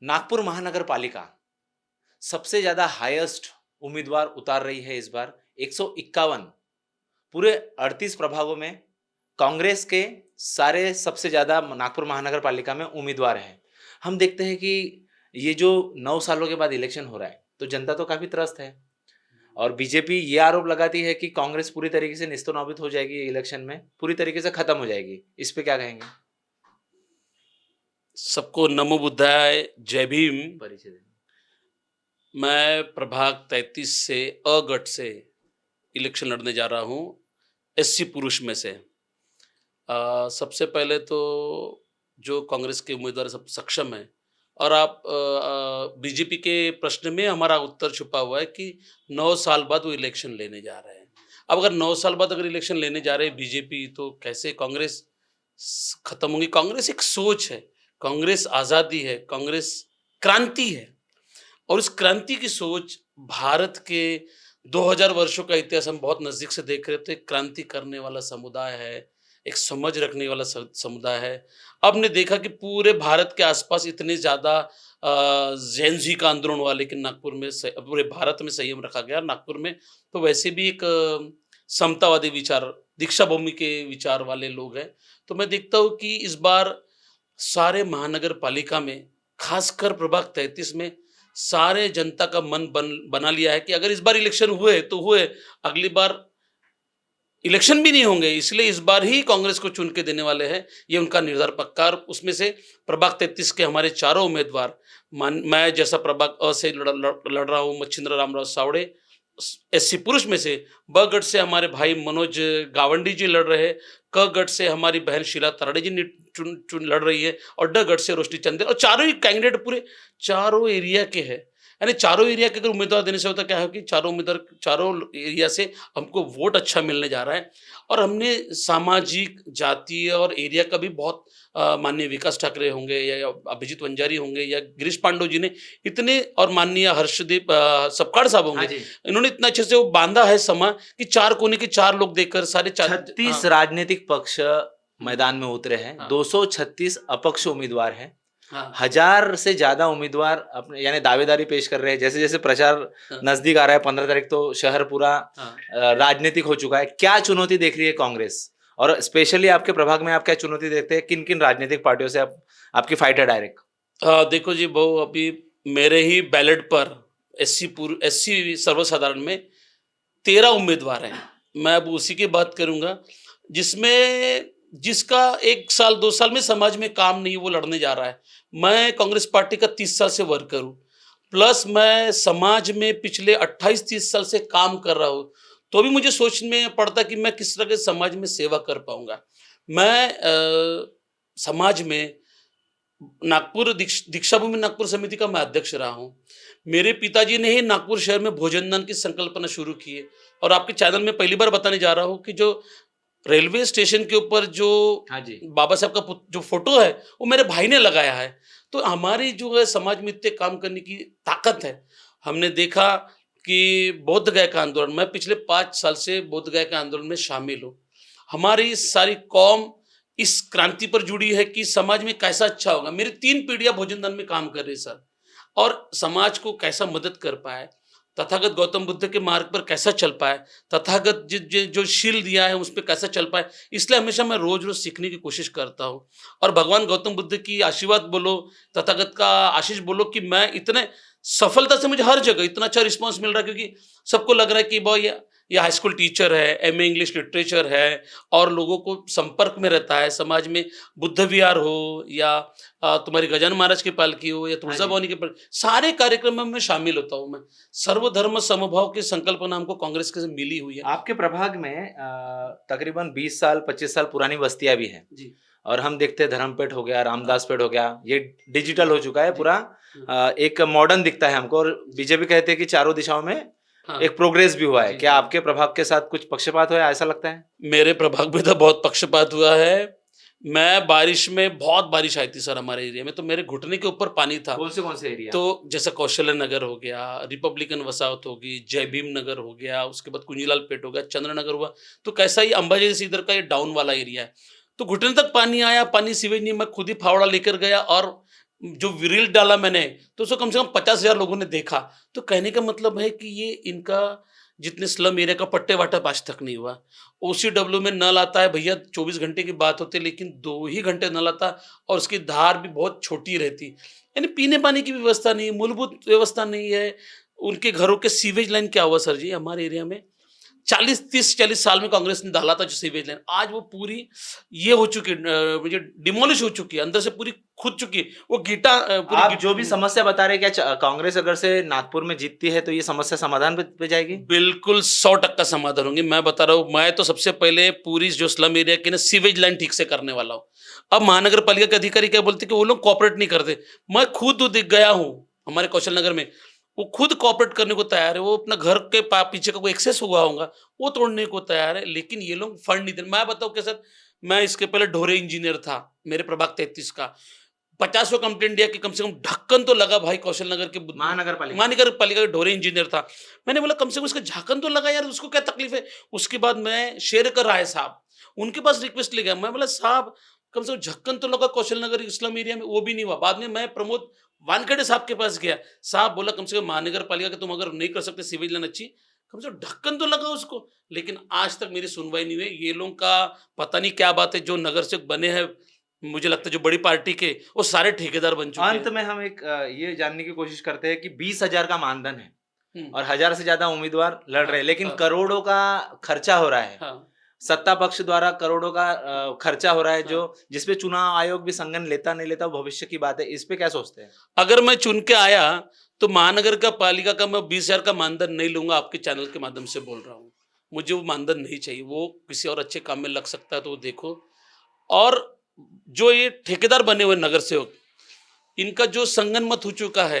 नागपुर महानगर पालिका सबसे ज्यादा हाईएस्ट उम्मीदवार उतार रही है इस बार 151। पूरे 38 प्रभागों में कांग्रेस के सारे सबसे ज्यादा नागपुर महानगर पालिका में उम्मीदवार हैं। हम देखते हैं कि ये जो 9 सालों के बाद इलेक्शन हो रहा है तो जनता तो काफी त्रस्त है और बीजेपी ये आरोप लगाती है कि कांग्रेस पूरी तरीके से निस्तनाबूद हो जाएगी, इलेक्शन में पूरी तरीके से खत्म हो जाएगी। इस पे क्या कहेंगे? सबको नमो बुद्धाय, जय भीम। परिचय दें। मैं प्रभाग 33 से अगट से इलेक्शन लड़ने जा रहा हूँ, एससी पुरुष में से। सबसे पहले तो जो कांग्रेस के उम्मीदवार सब सक्षम हैं और आप बीजेपी के प्रश्न में हमारा उत्तर छुपा हुआ है कि 9 साल बाद वो इलेक्शन लेने जा रहे हैं। अब अगर 9 साल बाद अगर इलेक्शन लेने जा रहे हैं बीजेपी, तो कैसे कांग्रेस खत्म होंगी? कांग्रेस एक सोच है, कांग्रेस आज़ादी है, कांग्रेस क्रांति है। और इस क्रांति की सोच भारत के 2000 वर्षों का इतिहास हम बहुत नज़दीक से देख रहे थे। एक क्रांति करने वाला समुदाय है, एक समझ रखने वाला समुदाय है। अब ने देखा कि पूरे भारत के आसपास इतने ज़्यादा जेन ज़ी का आंदोलन हुआ, लेकिन नागपुर में पूरे भारत में संयम रखा गया। नागपुर में तो वैसे भी एक समतावादी विचार, दीक्षा भूमि के विचार वाले लोग हैं। तो मैं देखता हूँ कि इस बार सारे महानगर पालिका में, खासकर प्रभाग 33 में, सारे जनता का मन बना लिया है कि अगर इस बार इलेक्शन हुए तो हुए, अगली बार इलेक्शन भी नहीं होंगे, इसलिए इस बार ही कांग्रेस को चुन के देने वाले हैं। ये उनका निर्धार पक्का। और उसमें से प्रभाग 33 के हमारे चारों उम्मीदवार, मैं जैसा प्रभाग अ से लड़ रहा हूँ, मच्छिंद्र रामराव सावड़े एससी पुरुष में से, ब गढ़ से हमारे भाई मनोज गावंडी जी लड़ रहे हैं, क गढ़ से हमारी बहन शीला तराड़े जी चुन चुन लड़ रही है, और ड गढ़ से रोशनी चंदेल। और चारों ही कैंडिडेट पूरे चारों एरिया के हैं। यानी चारों एरिया के अगर उम्मीदवार देने से होता क्या है कि चारों उम्मीदवार चारों एरिया से हमको वोट अच्छा मिलने जा रहा है। और हमने सामाजिक, जातीय और एरिया का भी बहुत माननीय विकास ठाकरे होंगे या अभिजीत वंजारी होंगे या गिरीश पांडु जी ने इतने, और माननीय हर्षदीप सपकाड़ साहब हाँ होंगे, जी। इन्होंने इतना अच्छे से वो बांधा है समा कि 4 कोने के 4 लोग देकर सारे 36 हाँ, राजनीतिक पक्ष मैदान में उतरे हैं। हाँ, 236 अपक्ष उम्मीदवार हैं। हाँ, 1000 से ज्यादा उम्मीदवार अपने यानी दावेदारी पेश कर रहे हैं। जैसे जैसे प्रचार हाँ, नजदीक आ रहा है, 15 तारीख तो शहर पूरा हाँ। राजनीतिक हो चुका है। क्या चुनौती देख रही है कांग्रेस, और स्पेशली आपके प्रभाग में आप क्या चुनौती देखते हैं? किन किन राजनीतिक पार्टियों से आपकी फाइट है डायरेक्ट? देखो जी बहु, अभी मेरे ही बैलेट पर एससी सर्वसाधारण में 13 उम्मीदवार हैं। मैं अब उसी की बात करूंगा जिसमें जिसका 1 साल 2 साल में समाज में काम नहीं, वो लड़ने जा रहा है। मैं कांग्रेस पार्टी का 30 साल से वर्कर हूँ, प्लस मैं समाज में पिछले 28-30 साल से काम कर रहा हूँ। तो भी मुझे सोच में पड़ता कि मैं किस तरह के समाज में सेवा कर पाऊंगा। मैं समाज में नागपुर दीक्षा भूमि नागपुर समिति का मैं अध्यक्ष रहा हूँ। मेरे पिताजी ने ही नागपुर शहर में भोजन दान की संकल्पना शुरू की है। और आपके चैनल में पहली बार बताने जा रहा हूँ कि जो रेलवे स्टेशन के ऊपर जो हाँ जी। बाबा साहब का जो फोटो है, वो मेरे भाई ने लगाया है। तो हमारी जो है समाज में इतने काम करने की ताकत है। हमने देखा कि बोध गया का आंदोलन, मैं पिछले 5 साल से बोध गया के आंदोलन में शामिल हूँ। हमारी सारी कौम इस क्रांति पर जुड़ी है कि समाज में कैसा अच्छा होगा। मेरी 3 पीढ़ियां भोजन दान में काम कर रही सर, और समाज को कैसा मदद कर पाए, तथागत गौतम बुद्ध के मार्ग पर कैसा चल पाए, तथागत जो शील दिया है उस पर कैसा चल पाए। इसलिए हमेशा मैं रोज रोज सीखने की कोशिश करता हूँ। और भगवान गौतम बुद्ध की आशीर्वाद बोलो, तथागत का आशीष बोलो कि मैं इतने सफलता से मुझे हर जगह इतना अच्छा रिस्पॉन्स मिल रहा है, क्योंकि सबको लग रहा है कि बॉय ये हाई स्कूल टीचर है, एमए इंग्लिश लिटरेचर है, और लोगों को संपर्क में रहता है। समाज में बुद्ध विहार हो या तुम्हारी गजानन महाराज की पालकी हो या हाँ तुलसा जी। भवानी की पालकी, सारे कार्यक्रम में शामिल होता हूँ मैं। सर्वधर्म समभाव की संकल्पना हमको कांग्रेस के से मिली हुई है। आपके प्रभाग में तकरीबन 20 साल 25 साल पुरानी बस्तियां भी हैं, जी, और हम देखते हैं धर्मपेट हो गया, हाँ, रामदास पेट हो गया, ये डिजिटल हो चुका है जी, पूरा। हाँ, एक मॉडर्न दिखता है हमको, और बीजेपी कहते हैं कि चारों दिशाओं में हाँ, एक प्रोग्रेस भी हुआ है। जी, क्या जी। आपके प्रभाग के साथ कुछ पक्षपात हुआ है, ऐसा लगता है? मेरे प्रभाग में तो बहुत पक्षपात हुआ है। मैं बारिश में, बहुत बारिश आई थी सर हमारे एरिया में, तो मेरे घुटने के ऊपर पानी था। कौन से एरिया? तो जैसे कौशल्य नगर हो गया, रिपब्लिकन वसाहत होगी, जय भीम नगर हो गया, उसके बाद कुंजीलाल पेट हो गया, चंद्र नगर हुआ। तो कैसा ही अंबाजी से इधर का ये डाउन वाला एरिया है। तो घुटने तक पानी आया, पानी सीवेज नहीं, मैं खुद ही फावड़ा लेकर गया और जो रील डाला मैंने तो उसको कम से कम 50,000 लोगों ने देखा। तो कहने का मतलब है कि ये इनका जितने स्लम एरिया का पट्टे वाटा आज तक नहीं हुआ। ओसीडब्ल्यू में नल आता है भैया, 24 घंटे की बात होती है, लेकिन 2 ही घंटे नल आता और उसकी धार भी बहुत छोटी रहती। यानी पीने पानी की व्यवस्था नहीं है, मूलभूत व्यवस्था नहीं है। उनके घरों के सीवेज लाइन क्या हुआ सर जी हमारे एरिया में? 40 साल में कांग्रेस ने डाला था जो सीवेज लाइन, आज वो पूरी ये हो चुकी है, मुझे डिमोलिश हो चुकी है, अंदर से पूरी खुद चुकी है। वो पूरी आप जो भी समस्या बता रहे हैं, क्या कांग्रेस अगर से नागपुर में जीतती है तो ये समस्या समाधान पे जाएगी? बिल्कुल 100% समाधान होंगे। मैं बता रहा हूँ, मैं तो सबसे पहले पूरी जो स्लम एरिया की ना सीवेज लाइन ठीक से करने वाला हूँ। अब महानगर पालिका के अधिकारी क्या बोलते हैं कि वो लोग कोऑपरेट नहीं करते। मैं खुद दिख गया हूँ हमारे कौशल नगर में, वो खुद कोऑपरेट करने को तैयार है। वो अपना घर के पीछे का कोई एक्सेस हुआ होगा वो तोड़ने को तैयार है, लेकिन ये लोग फंड नहीं दे। मैं बताऊँ क्या सर, मैं इसके पहले ढोरे इंजीनियर था मेरे प्रभाग 33 का। 50 कंप्लेंट दिया कि कम से कम ढक्कन तो लगा भाई कौशल नगर के महानगर पालिका के ढोरे इंजीनियर था। मैंने बोला कम से कम इसका झाकन तो लगा यार, उसको क्या तकलीफ है। उसके बाद मैं शेर कर राय साहब उनके पास रिक्वेस्ट ले गया। मैं बोला साहब कम से कम ढक्कन तो लगा कौशल नगर इस्लाम एरिया में, वो भी नहीं हुआ। बाद में मैं प्रमोद वानखेड़े साहब के पास गया। साहब बोला कम से कम महानगर पालिका के तुम अगर नहीं कर सकते सिविल लाइन अच्छी, कम से कम ढक्कन तो लगा उसको। लेकिन आज तक मेरी सुनवाई नहीं हुई। ये लोगों का पता नहीं क्या बात है, जो नगर सेवक बने हैं मुझे लगता है जो बड़ी पार्टी के वो सारे ठेकेदार बन चुके हैं। अंत में हम एक ये जानने की कोशिश करते हैं कि 20,000 का मानधन है हम्म, और 1,000 से ज्यादा उम्मीदवार लड़ रहे हैं, लेकिन हाँ, करोड़ों का खर्चा हो रहा है। हाँ, सत्ता पक्ष द्वारा करोड़ों का खर्चा हो रहा है, हाँ। जो जिसपे चुनाव आयोग भी संज्ञान लेता नहीं लेता वो भविष्य की बात है। इस पे क्या सोचते हैं? अगर मैं चुन के आया तो महानगर का पालिका का मैं 20,000 का मानधन नहीं लूंगा। आपके चैनल के माध्यम से बोल रहा हूँ, मुझे वो मानधन नहीं चाहिए। वो किसी और अच्छे काम में लग सकता है तो वो देखो। और जो ये ठेकेदार बने हुए नगर सेवक, इनका जो संगन मत हो चुका है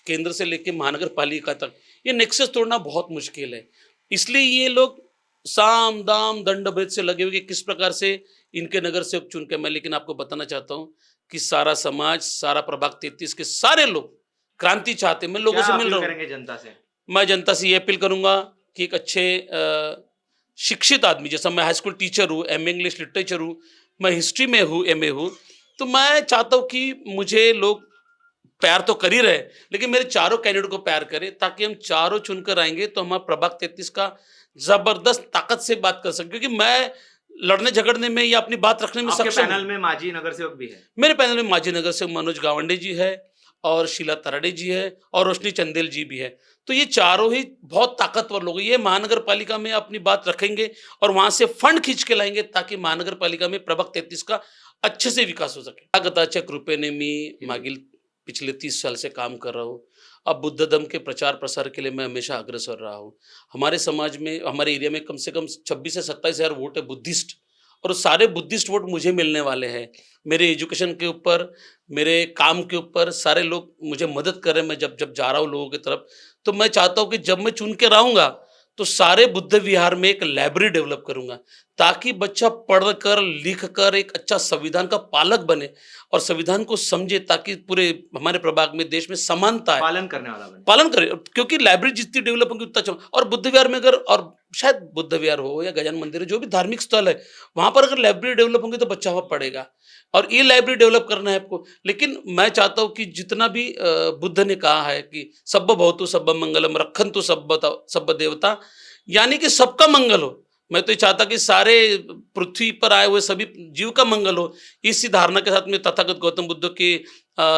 केंद्र से लेके महानगर पालिका तक, ये नेक्सस तोड़ना बहुत मुश्किल है। इसलिए ये लोग साम दाम दंड भेद से लगे हुए कि किस प्रकार से इनके नगर सेवक चुन के। मैं लेकिन आपको बताना चाहता हूँ कि सारा समाज, सारा प्रभाग 33 के सारे लोग क्रांति चाहते हैं। मैं लोगों क्या से मिल अपील रहा हूँ। करेंगे जनता से? मैं जनता से ये अपील करूंगा कि एक अच्छे शिक्षित आदमी, जैसा मैं हाई स्कूल टीचर हूँ, एमए इंग्लिश लिटरेचर हूँ, मैं हिस्ट्री में हूँ, एमए हूँ, तो मैं चाहता हूँ कि मुझे लोग प्यार तो कर ही रहे, लेकिन मेरे चारों कैंडिडेट को प्यार करें, ताकि हम चारों चुनकर आएंगे तो हमारा प्रभाग 33 का जबरदस्त ताकत से बात कर सकें। क्योंकि मैं लड़ने झगड़ने में या अपनी बात रखने में आपके सक्षम पैनल हूं। में माजी नगर सेवक भी है। मेरे पैनल में माजी नगर से मनोज गावंडे जी है और शीला तराडे जी है और रोशनी चंदेल जी भी है। तो ये चारों ही बहुत ताकतवर लोग हैं। ये महानगर पालिका में अपनी बात रखेंगे और वहां से फंड खींच के लाएंगे, ताकि महानगर पालिका में प्रभाग 33 का अच्छे से विकास हो सके। गताच्या कृपेने मी मागील पिछले 30 साल से काम कर रहा हूँ। अब बुद्ध धर्म के प्रचार प्रसार के लिए मैं हमेशा अग्रसर रहा हूँ। हमारे समाज में, हमारे एरिया में कम से कम 26 से 27 हज़ार वोट है बुद्धिस्ट, और सारे बुद्धिस्ट वोट मुझे मिलने वाले हैं। मेरे एजुकेशन के ऊपर, मेरे काम के ऊपर सारे लोग मुझे मदद कर रहे हैं। मैं जब जब जा रहा हूँ लोगों की तरफ, तो मैं चाहता हूँ कि जब मैं चुन के रहूँगा तो सारे बुद्ध विहार में एक लाइब्रेरी डेवलप करूँगा, ताकि बच्चा पढ़कर लिख कर एक अच्छा संविधान का पालक बने और संविधान को समझे, ताकि पूरे हमारे प्रभाग में, देश में समानता है, पालन करने वाला बने। पालन करे। क्योंकि लाइब्रेरी जितनी डेवलप होगी उतना अच्छा। और बुद्ध विहार में अगर, और शायद बुद्ध विहार हो या गजानन मंदिर हो, जो भी धार्मिक स्थल है, वहां पर अगर लाइब्रेरी डेवलप होंगी तो बच्चा वहां पढ़ेगा। और ये लाइब्रेरी डेवलप करना है आपको। लेकिन मैं चाहता हूँ कि जितना भी बुद्ध ने कहा है कि सब्ब भवतु सब्ब मंगलम रखन्तु सब्ब देवता, यानी कि सबका मंगल हो। मैं तो ये चाहता कि सारे पृथ्वी पर आए हुए सभी जीव का मंगल हो। इसी धारणा के साथ में तथागत गौतम बुद्ध के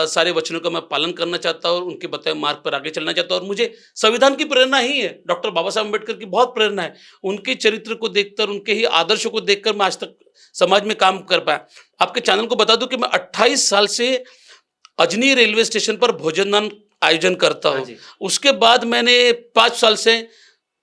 सारे वचनों का मैं पालन करना चाहता हूँ और उनके बताए मार्ग पर आगे चलना चाहता हूँ। और मुझे संविधान की प्रेरणा ही है, डॉक्टर बाबा साहब अम्बेडकर की बहुत प्रेरणा है। उनके चरित्र को देखकर, उनके ही आदर्शों को देखकर मैं आज तक समाज में काम कर पाया। आपके चैनल को बता दूं कि मैं 28 साल से अजनी रेलवे स्टेशन पर भोजनदान आयोजन करता हाँ हूँ। जी। उसके बाद मैंने 5 साल से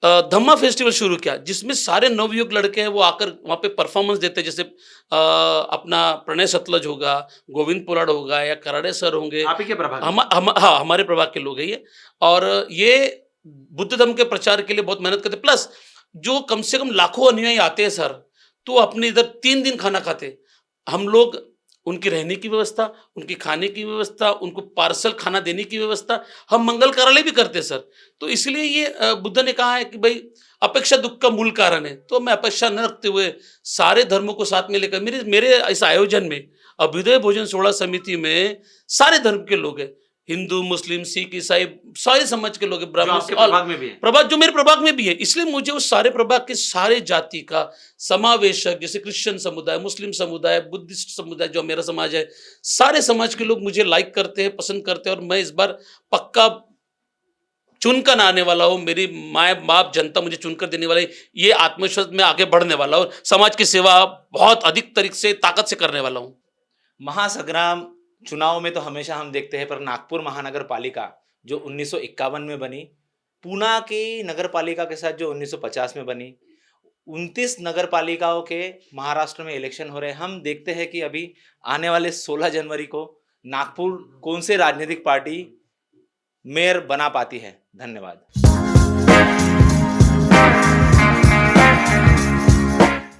धम्मा फेस्टिवल शुरू किया, जिसमें सारे नवयुवक लड़के हैं वो आकर वहाँ पे परफॉर्मेंस देते हैं। जैसे अपना प्रणय सतलज होगा, गोविंद पुराड़ होगा या कराड़े सर होंगे। आप ही के प्रभाग में? हाँ, हमारे प्रभाग के लोग हैं ये। और ये बुद्ध धर्म के प्रचार के लिए बहुत मेहनत करते। प्लस जो कम से कम लाखों अनुयायी आते हैं सर, तो अपने इधर 3 दिन खाना खाते। हम लोग उनकी रहने की व्यवस्था, उनकी खाने की व्यवस्था, उनको पार्सल खाना देने की व्यवस्था, हम मंगल कार्यालय भी करते हैं सर। तो इसलिए ये बुद्ध ने कहा है कि भाई अपेक्षा दुख का मूल कारण है। तो मैं अपेक्षा न रखते हुए सारे धर्मों को साथ में लेकर मेरे इस आयोजन में अभ्युदय भोजन सोहला समिति में सारे धर्म के लोग हैं, हिंदू, मुस्लिम, सिख, ईसाई, सारे समाज के लोग हैं, जो ब्राह्मण, आपके ऑल प्रभाग में भी है। प्रभाग जो मेरे प्रभाग में भी है, इसलिए मुझे उस सारे प्रभाग के सारे जाति का समावेशक, जैसे क्रिश्चियन समुदाय, मुस्लिम समुदाय, बुद्धिस्ट समुदाय जो मेरा समाज है, सारे समाज के लोग मुझे लाइक करते हैं, पसंद करते हैं, और मैं इस बार पक्का चुनकर आने वाला हूँ। मेरी माए बाप जनता मुझे चुनकर देने वाली, ये आत्मविश्वास में आगे बढ़ने वाला हूँ, समाज की सेवा बहुत अधिक तरीके से ताकत से करने वाला हूँ। महासंग्राम चुनाव में तो हमेशा हम देखते हैं, पर नागपुर महानगर पालिका जो 1951 में बनी, पूना की नगर पालिका के साथ जो 1950 में बनी, 29 नगर पालिकाओं के महाराष्ट्र में इलेक्शन हो रहे हैं। हम देखते हैं कि अभी आने वाले 16 जनवरी को नागपुर कौन से राजनीतिक पार्टी मेयर बना पाती है। धन्यवाद।